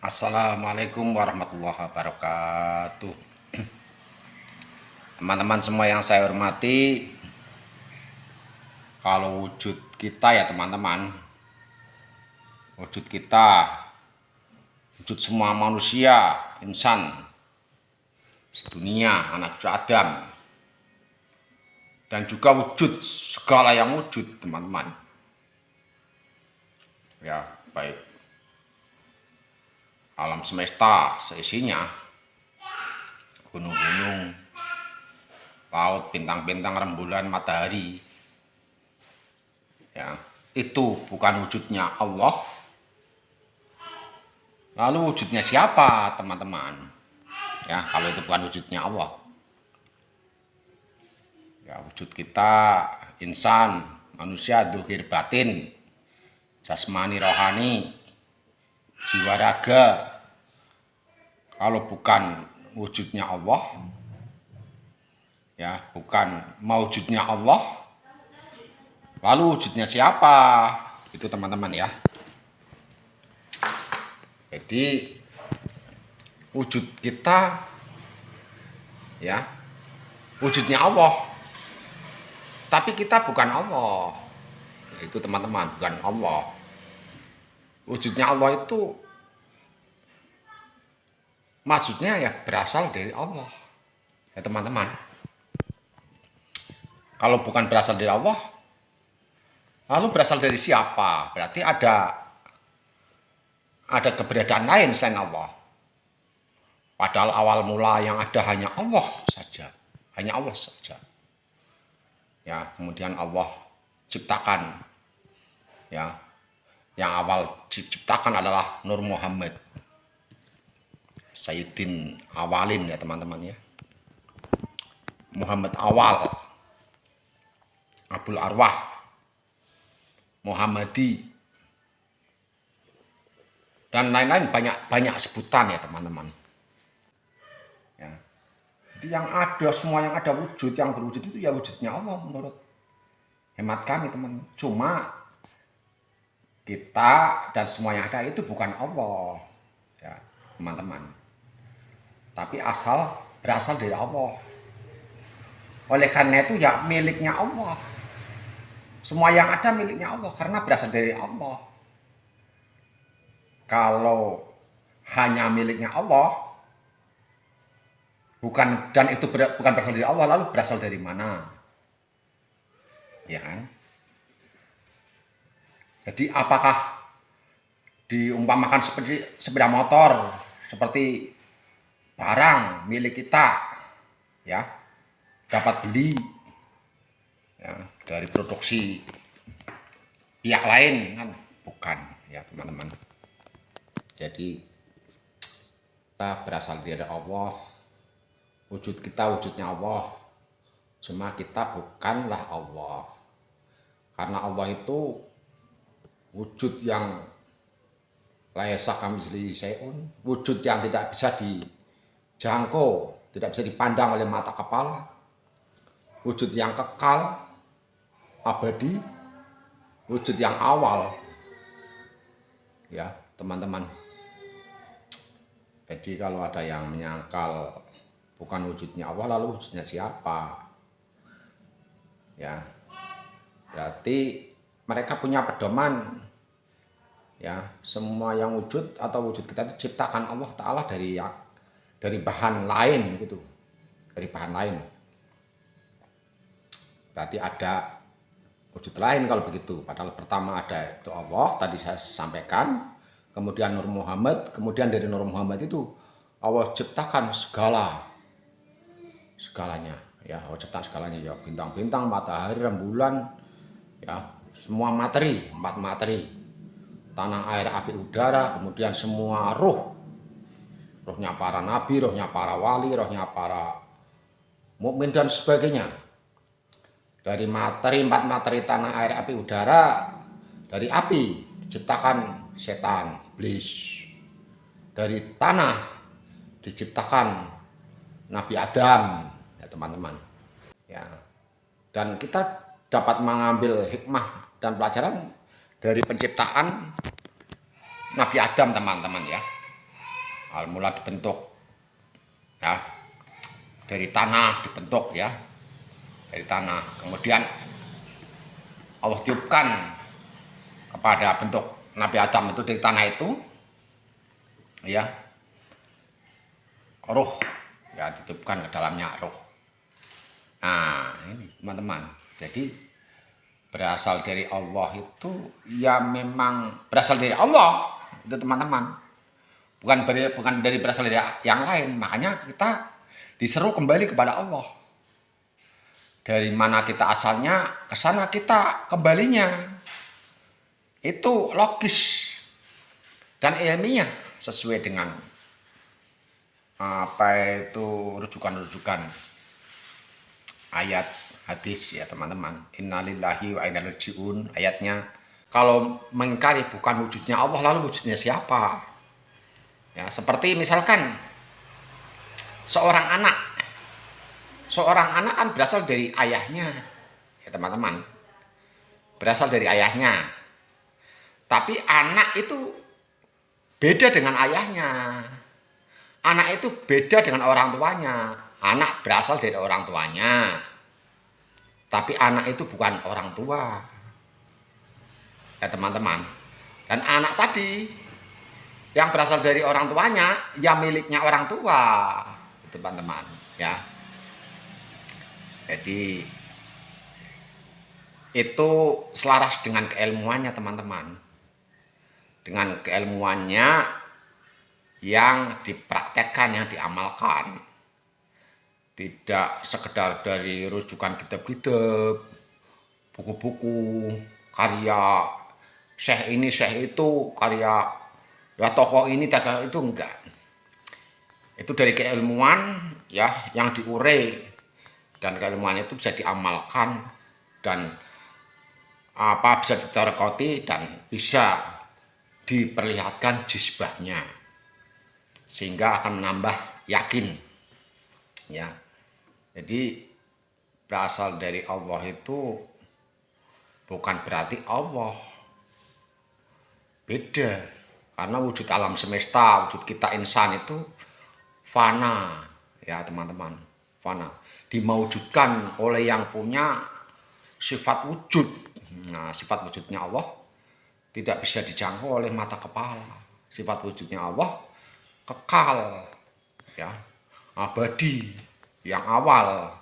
Assalamualaikum warahmatullahi wabarakatuh. Teman-teman semua yang saya hormati, kalau wujud kita ya teman-teman, wujud kita, wujud semua manusia, insan, sedunia, anak cucu Adam, dan juga wujud segala yang wujud teman-teman. Ya, baik alam semesta seisinya, gunung-gunung, laut, bintang-bintang, rembulan, matahari, ya itu bukan wujudnya Allah. Lalu wujudnya siapa teman-teman? Ya, kalau itu bukan wujudnya Allah, ya wujud kita insan, manusia, zuhir batin, jasmani rohani, jiwa raga. Kalau bukan wujudnya Allah, ya bukan maujudnya Allah, lalu wujudnya siapa? Itu teman-teman ya. Jadi wujud kita ya wujudnya Allah, tapi kita bukan Allah. Itu teman-teman, bukan Allah. Wujudnya Allah itu maksudnya ya berasal dari Allah ya teman-teman. Kalau bukan berasal dari Allah, lalu berasal dari siapa? Berarti ada keberadaan lain selain Allah. Padahal awal mula yang ada hanya Allah saja, hanya Allah saja. Ya, kemudian Allah ciptakan, ya, yang awal diciptakan adalah Nur Muhammad, Sayyidin Awalin ya teman-teman ya. Muhammad awal, Abul Arwah, Muhammadi, dan lain-lain, banyak sebutan ya teman-teman. Ya. Jadi yang ada, semua yang ada wujud, yang berwujud itu ya wujudnya Allah menurut hemat kami teman. Cuma kita dan semua yang ada itu bukan Allah ya teman-teman, tapi berasal dari Allah. Oleh karena itu ya miliknya Allah. Semua yang ada miliknya Allah karena berasal dari Allah. Kalau hanya miliknya Allah, dan itu bukan berasal dari Allah, lalu berasal dari mana? Ya kan? Jadi apakah diumpamakan seperti sepeda motor, seperti barang milik kita, ya dapat beli ya, dari produksi pihak lain kan? Bukan ya teman-teman. Jadi kita berasal dari Allah, wujud kita wujudnya Allah, cuma kita bukanlah Allah. Karena Allah itu wujud yang laisa kamitslihi syai'un, wujud yang tidak bisa dijangkau, tidak bisa dipandang oleh mata kepala, wujud yang kekal, abadi, wujud yang awal ya teman-teman. Jadi kalau ada yang menyangkal bukan wujudnya Allah, lalu wujudnya siapa? Ya, berarti mereka punya pedoman ya, semua yang wujud atau wujud kita itu ciptakan Allah Ta'ala dari bahan lain gitu, dari bahan lain. Berarti ada wujud lain kalau begitu. Padahal pertama ada itu Allah, tadi saya sampaikan, kemudian Nur Muhammad, kemudian dari Nur Muhammad itu Allah ciptakan segalanya ya, Allah ciptakan segalanya ya, bintang-bintang, matahari, rembulan ya, semua materi, 4 materi, tanah, air, api, udara, kemudian semua rohnya para nabi, rohnya para wali, rohnya para mukmin dan sebagainya. Dari materi, 4 materi, tanah, air, api, udara. Dari api diciptakan setan, iblis. Dari tanah diciptakan Nabi Adam ya teman-teman ya. Dan kita dapat mengambil hikmah dan pelajaran dari penciptaan Nabi Adam teman-teman ya. Awal mula dibentuk ya dari tanah, dibentuk ya dari tanah. Kemudian Allah tiupkan kepada bentuk Nabi Adam itu dari tanah itu ya roh, ya ditiupkan ke dalamnya roh. Nah ini teman-teman, jadi berasal dari Allah itu ya memang berasal dari Allah itu teman-teman, bukan dari berasal dari yang lain. Makanya kita diseru kembali kepada Allah. Dari mana kita asalnya, ke sana kita kembalinya. Itu logis dan ilmiah sesuai dengan apa itu rujukan-rujukan ayat hadis ya teman-teman. Innalillahi wa inna ilaihi raji'un ayatnya. Kalau mengingkari bukan wujudnya Allah, lalu wujudnya siapa? Ya, seperti misalkan seorang anak kan berasal dari ayahnya ya teman-teman, berasal dari ayahnya. Tapi anak itu beda dengan ayahnya, anak itu beda dengan orang tuanya. Anak berasal dari orang tuanya, tapi anak itu bukan orang tua ya teman-teman. Dan anak tadi yang berasal dari orang tuanya ya miliknya orang tua teman-teman ya. Jadi itu selaras dengan keilmuannya teman-teman, dengan keilmuannya yang dipraktekkan, yang diamalkan, tidak sekedar dari rujukan kitab-kitab, buku-buku, karya syekh ini syekh itu, karya ya tokoh ini tokoh itu, enggak. Itu dari keilmuan ya yang diurai, dan keilmuan itu bisa diamalkan dan bisa ditarekoti dan bisa diperlihatkan jisbahnya, sehingga akan menambah yakin ya. Jadi berasal dari Allah itu bukan berarti Allah, beda. Karena wujud alam semesta, wujud kita insan itu fana ya teman-teman, fana, dimaujudkan oleh yang punya sifat wujud. Nah, sifat wujudnya Allah tidak bisa dijangkau oleh mata kepala. Sifat wujudnya Allah kekal ya, abadi, yang awal,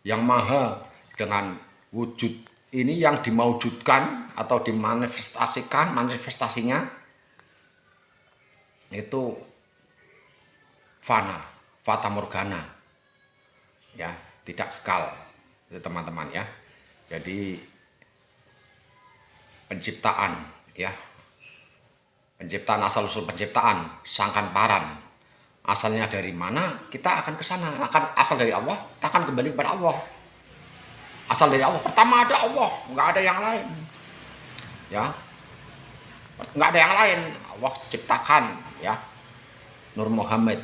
yang maha. Dengan wujud ini yang dimaujudkan atau dimanifestasikan, manifestasinya itu fana, fata morgana ya, tidak kekal itu teman-teman ya. Jadi penciptaan ya, penciptaan, asal usul penciptaan, sangkan paran, asalnya dari mana, kita akan ke sana. Akan asal dari Allah, kita akan kembali kepada Allah. Asal dari Allah, pertama ada Allah, nggak ada yang lain ya, nggak ada yang lain. Allah ciptakan ya Nur Muhammad.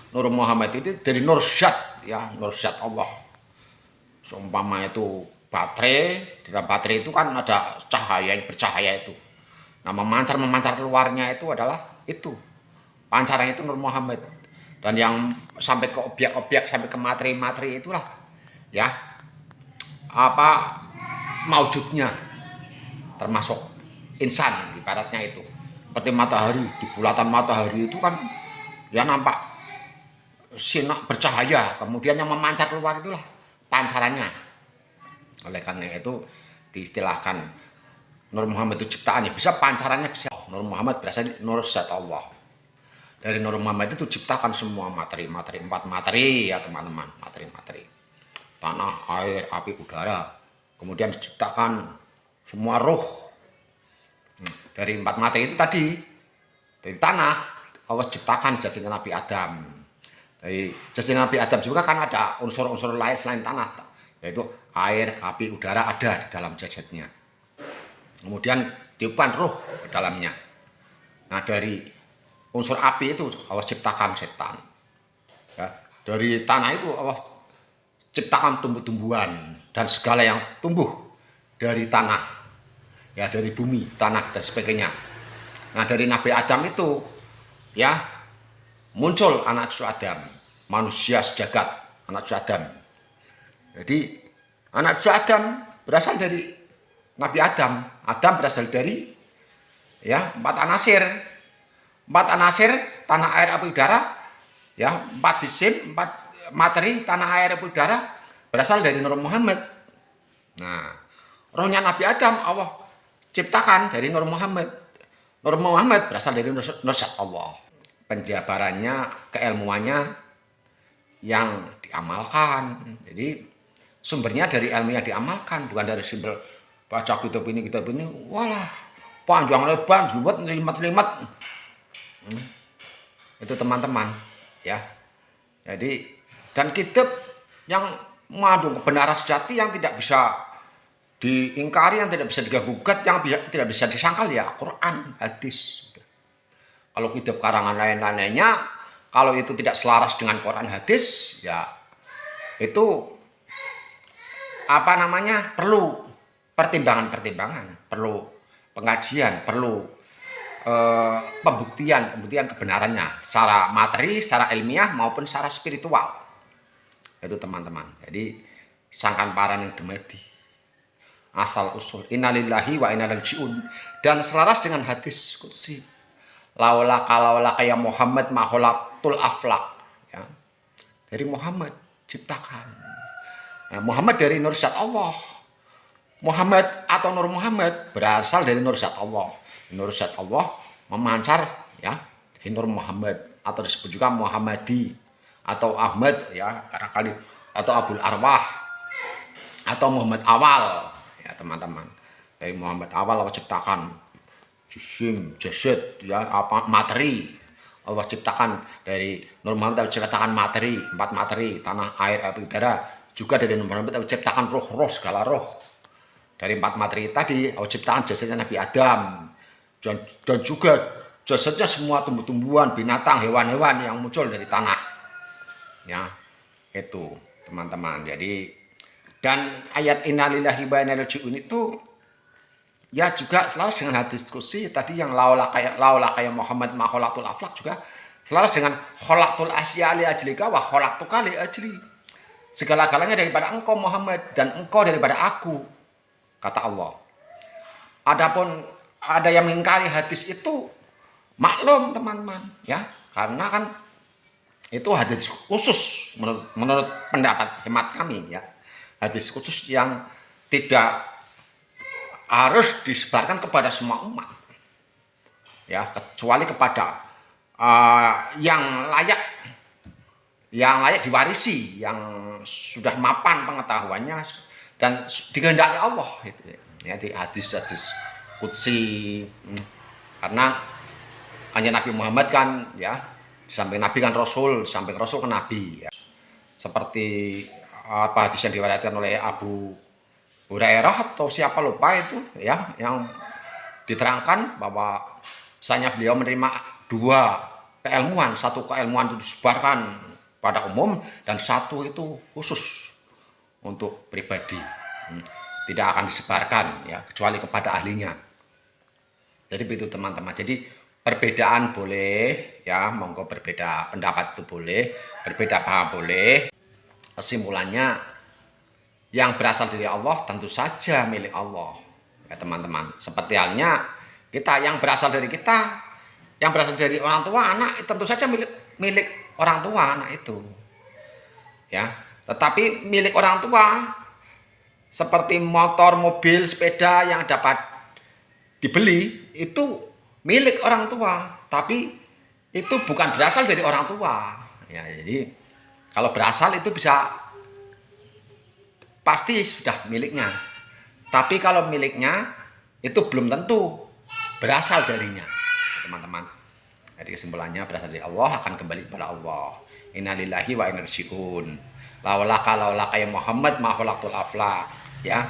Nur Muhammad itu dari Nur Zat ya, Nur Zat Allah. Seumpama itu baterai, di dalam baterai itu kan ada cahaya yang bercahaya itu. Nah, memancar keluarnya itu adalah itu, pancarannya itu Nur Muhammad. Dan yang sampai ke objek-objek, sampai ke materi-materi itulah ya maujudnya, termasuk insan ibaratnya itu. Seperti matahari, di bulatan matahari itu kan ya nampak sinar bercahaya, kemudian yang memancar keluar itulah pancarannya. Oleh karena itu diistilahkan Nur Muhammad itu ciptaan, ya bisa pancarannya bisa. Nur Muhammad berasal dari Nur Zat Allah. Dari Nur Muhammad itu ciptakan semua materi-materi, 4 materi ya teman-teman, materi-materi. Tanah, air, api, udara. Kemudian diciptakan semua roh. Dari 4 materi itu tadi, dari tanah Allah ciptakan jasadnya Nabi Adam. Dari jasad Nabi Adam juga kan ada unsur-unsur lain selain tanah, yaitu air, api, udara ada di dalam jasadnya. Kemudian tiupan roh ke dalamnya. Nah, dari unsur api itu Allah ciptakan setan. Ya, dari tanah itu Allah ciptakan tumbuh-tumbuhan dan segala yang tumbuh dari tanah, ya dari bumi, tanah dan sebagainya. Nah, dari Nabi Adam itu ya muncul anak cucu Adam, manusia sejagat, anak cucu Adam. Jadi anak cucu Adam berasal dari Nabi Adam. Adam berasal dari ya 4 anasir, tanah, air, api, udara, ya 4 jisim, 4 materi, tanah, air, api, udara berasal dari Nur Muhammad. Nah, rohnya Nabi Adam Allah ciptakan dari Nur Muhammad. Nur Muhammad berasal dari Nursat Allah. Penjabarannya, keilmuannya yang diamalkan. Jadi sumbernya dari ilmu yang diamalkan, bukan dari sumber baca kitab ini, walah panjang lebar, buat limat-limat. Itu teman-teman, ya. Jadi dan kitab yang mengandung kebenaran sejati yang tidak bisa diingkari, yang tidak bisa diganggu-gugat, yang tidak bisa disangkal, ya Quran, hadis. Kalau kitab karangan lain-lainnya, kalau itu tidak selaras dengan Quran, hadis, ya itu perlu pertimbangan, perlu pengajian, perlu pembuktian kebenarannya secara materi, secara ilmiah maupun secara spiritual. Itu teman-teman. Jadi sangkan paran yang demedi, asal usul innalillahi wa inna ilaihi raji'un, dan selaras dengan hadis qudsi, laulaka ya Muhammad ma khalaqtul aflaq, ya. Dari Muhammad ciptakan. Nah, Muhammad dari Nursat Allah. Muhammad atau Nur Muhammad berasal dari Nursat Allah. Nursat Allah memancar, ya, dari Nur Muhammad, atau disebut juga Muhammadi atau Ahmad, ya, barangkali, atau Abul Arwah atau Muhammad Awal, ya teman-teman. Dari Muhammad Awal Allah ciptakan jisim, jasad, ya, materi. Allah ciptakan dari Nur Muhammad Allah ciptakan materi, 4 materi, tanah, air, api, udara. Juga dari Nur Muhammad Allah ciptakan roh, segala roh. Dari 4 materi tadi Allah ciptakan jasadnya Nabi Adam, dan juga jasadnya semua tumbuh-tumbuhan, binatang, hewan-hewan yang muncul dari tanah, ya. Itu teman-teman. Jadi dan ayat innalillahi wa inna ilaihi raji'un itu ya juga selaras dengan hadis qudsi tadi yang laula kayak Muhammad ma khalaqtul aflaq, juga selaras dengan khalaqtul asya li ajlika wa khalaqtuka li ajli. Segala-galanya daripada engkau Muhammad dan engkau daripada aku, kata Allah. Adapun ada yang mengingkari hadis itu, maklum teman-teman, ya, karena kan itu hadis khusus menurut pendapat hemat kami, ya. Hadis khusus yang tidak harus disebarkan kepada semua umat, ya, kecuali kepada yang layak diwarisi, yang sudah mapan pengetahuannya dan dikehendaki Allah, itu, ya, di hadis-hadis qudsi. Karena hanya Nabi Muhammad kan, ya, sampai Nabi kan Rasul, sampai Rasul kan Nabi, ya. Seperti apa hadis yang diriwayatkan oleh Abu Hurairah atau siapa lupa itu, ya, yang diterangkan bahwa misalnya beliau menerima 2 keilmuan, 1 keilmuan itu disebarkan pada umum dan 1 itu khusus untuk pribadi, tidak akan disebarkan, ya, kecuali kepada ahlinya. Jadi begitu teman-teman. Jadi perbedaan boleh, ya, monggo berbeda pendapat itu boleh, berbeda paham boleh. Kesimpulannya yang berasal dari Allah tentu saja milik Allah, ya teman-teman. Seperti halnya kita yang berasal dari kita, yang berasal dari orang tua, anak tentu saja milik orang tua anak itu, ya. Tetapi milik orang tua seperti motor, mobil, sepeda yang dapat dibeli itu milik orang tua, tapi itu bukan berasal dari orang tua, ya. Jadi kalau berasal itu bisa pasti sudah miliknya, tapi kalau miliknya itu belum tentu berasal darinya, teman-teman. Jadi kesimpulannya berasal dari Allah akan kembali kepada Allah. Innalillahi wa inna ilaihi raji'un. Laulaka ya Muhammad ma khalaqtul aflaq, ya.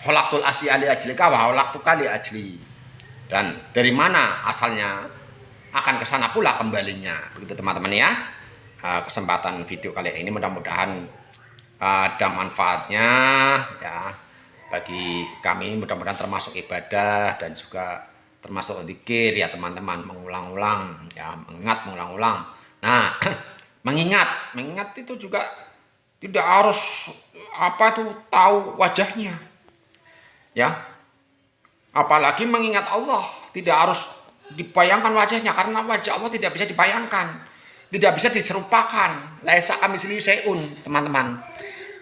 Khalaqtul asya li ajlika wa khalaqtuka li ajli. Dan dari mana asalnya akan ke sana pula kembalinya. Begitu teman-teman, ya. Kesempatan video kali ini mudah-mudahan ada manfaatnya, ya, bagi kami. Mudah-mudahan termasuk ibadah dan juga termasuk zikir, ya teman-teman, mengulang-ulang, ya, mengingat, mengulang-ulang Nah, mengingat itu juga tidak harus apa tuh tahu wajahnya, ya. Apalagi mengingat Allah, tidak harus dibayangkan wajahnya, karena wajah Allah tidak bisa dibayangkan, tidak bisa diserupakan. Laisa kamitslihi syai'un, teman-teman.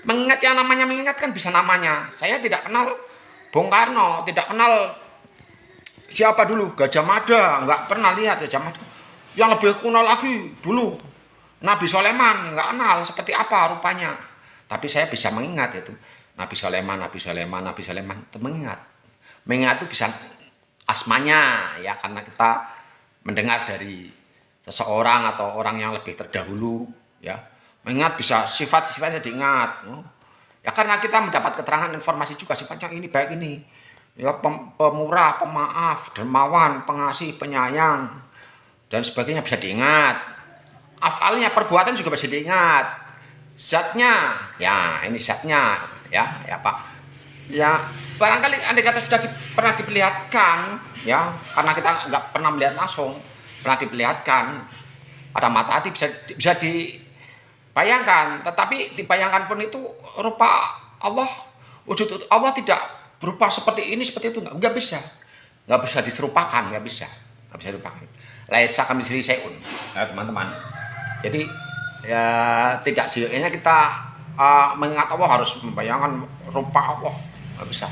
Mengingat yang namanya mengingat kan bisa namanya. Saya tidak kenal Bung Karno, tidak kenal siapa dulu Gajah Mada, nggak pernah lihat Gajah Mada. Yang lebih kuno lagi dulu Nabi Sulaiman, nggak kenal seperti apa rupanya. Tapi saya bisa mengingat itu Nabi Sulaiman, Nabi Sulaiman, Nabi Sulaiman, itu mengingat. Mengingat itu bisa asmanya, ya, karena kita mendengar dari seseorang atau orang yang lebih terdahulu, ya. Mengingat bisa sifat-sifatnya diingat, ya, karena kita mendapat keterangan informasi juga sifatnya ini baik ini, ya, pemurah, pemaaf, dermawan, pengasih, penyayang dan sebagainya bisa diingat. Afalnya, perbuatan juga bisa diingat. Zatnya, ya ini zatnya, ya Pak, ya barangkali andai kata sudah pernah diperlihatkan, ya, karena kita nggak pernah melihat langsung, pernah diperlihatkan ada mata hati bisa dibayangkan, tetapi dibayangkan pun itu rupa Allah, wujud Allah tidak berupa seperti ini seperti itu, nggak bisa diserupakan, nggak bisa diserupakan. Laisa kamitslihi syai'un, ya teman-teman. Jadi ya tidak seyogyanya kita mengingat Allah harus membayangkan rupa Allah, nggak bisa.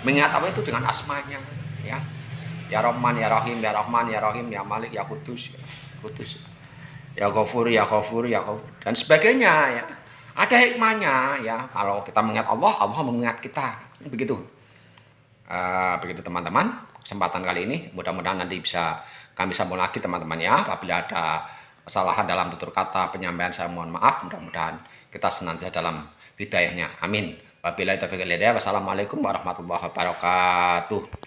Mengingat Allah itu dengan asmanya, ya. Ya Rahman, ya Rahim, ya Rahman, ya Rahim, ya Malik, ya Kudus, ya Ghafur, ya Ghafur, ya Ghafur, dan sebagainya, ya. Ada hikmahnya, ya. Kalau kita mengingat Allah, Allah mengingat kita, begitu. Begitu teman-teman, kesempatan kali ini mudah-mudahan nanti bisa kami sambung lagi teman-teman, ya. Apabila ada kesalahan dalam tutur kata penyampaian saya mohon maaf, mudah-mudahan kita senantiasa dalam hidayahnya, amin. Wabillahi taufiq wal hidayah. Wassalamualaikum warahmatullahi wabarakatuh.